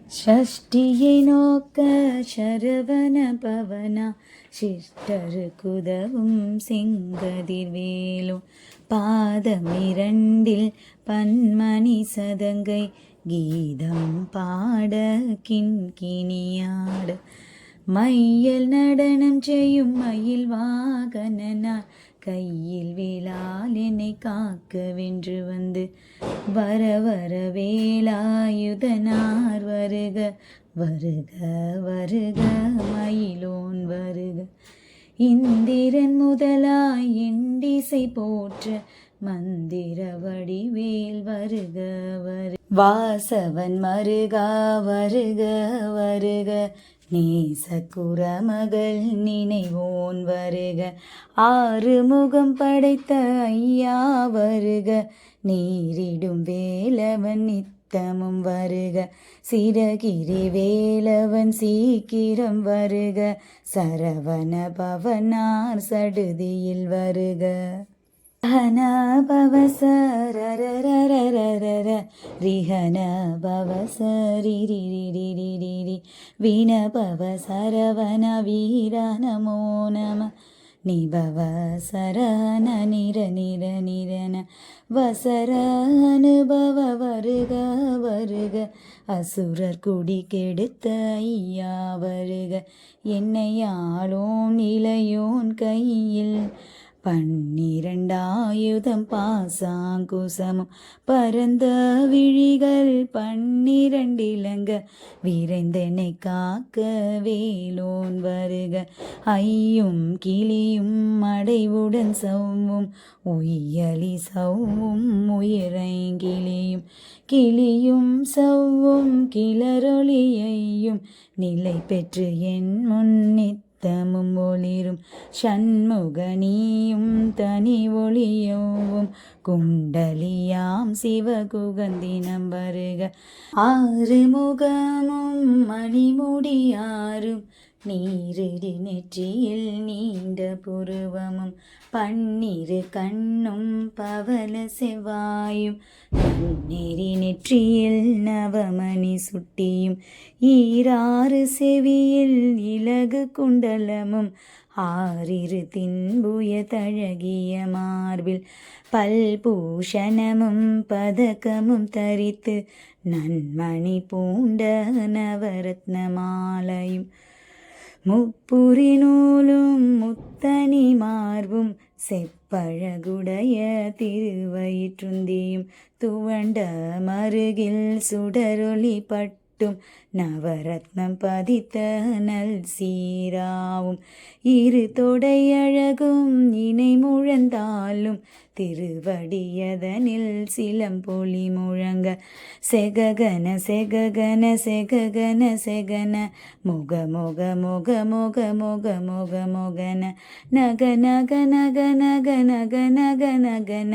ஷஷ்டியை நோக்க சரவண பவனா சிஷ்டருக்குதவும் செங்கதிர்வேலும் பாதமிரண்டில் பன்மணி சதங்கை கீதம் பாட கிண்கிணியாட மையல் நடனம் செய்யும் மயில் வாகனனார் கையில் வேளால் என்னை காக்க வென்று வந்து வர வர வேலாயுதனார் வருக வருக வருக மயிலோன் வருக இந்திரன் முதலாய் எண்டிசை போற்ற மந்திர வடிவேல் வருக வருக வாசவன் மருகா வருக வருக நேசக்குறமகள் நினைவோன் வருக ஆறுமுகம் படைத்த ஐயா வருக நீரிடும் வேலவன் நித்தமும் வருக சிரகிரி வேலவன் சீக்கிரம் வருக சரவண பவனார் சடுதியில் வருக ஹன பவசரரரரரரர ரிஹன பவசரிரிரிரிரிரி வின பவசரவண வீர நமோ நம நிபவ சரஹன நிர நிர நிரன வசர அனுபவ வருக வருக அசுரர் குடி கெடுத்த ஐயா வருக என்னை ஆளோன் இளையோன் கையில் 12 பாசாங்குசமும் பரந்த விழிகள் 12 இலங்க விரைந்தெனை காக்க வேலோன் வருக ஐயும் கிளியும் அடைவுடன் சவ்வும் உயலி சவ்வும் உயிரைங்கிளியும் கிளியும் சவ்வும் கிளரொளியையும் நிலை பெற்று என் முன்னித் தமும் ஒளிரும் ஷண்முகனியும் தனி ஒளியோவும் குண்டலியாம் சிவகுகந்தினம் வருக ஆறுமுகமும் மணிமுடியாரும் நீரிடி நெற்றியில் நீண்ட புருவமும் 12 கண்ணும் பவல செவ்வாயும் நெறி நெற்றியில் நவமணி சுட்டியும் 6 செவியில் இலகு குண்டலமும் 6 தின்புய தழகிய மார்பில் பல்பூஷணமும் பதக்கமும் தரித்து நன்மணி பூண்ட நவரத்ன மாலையும் முப்புரி நூலும் முத்தனி மார்பும் செப்பழகுடைய திருவயிற்றுந்தியும் துவண்ட மருகில் சுடரொளி பட்டும் நவரத்னம் பதித்த நல் சீராவும் 2 தொடையழகும் இணை முழந்தாலும் திருவடியதனில் சிலம்பொலி முழங்க செககன செககன செககன செகன முக முக முக முக முக முக முகன நக நக நக நக நக நக நகன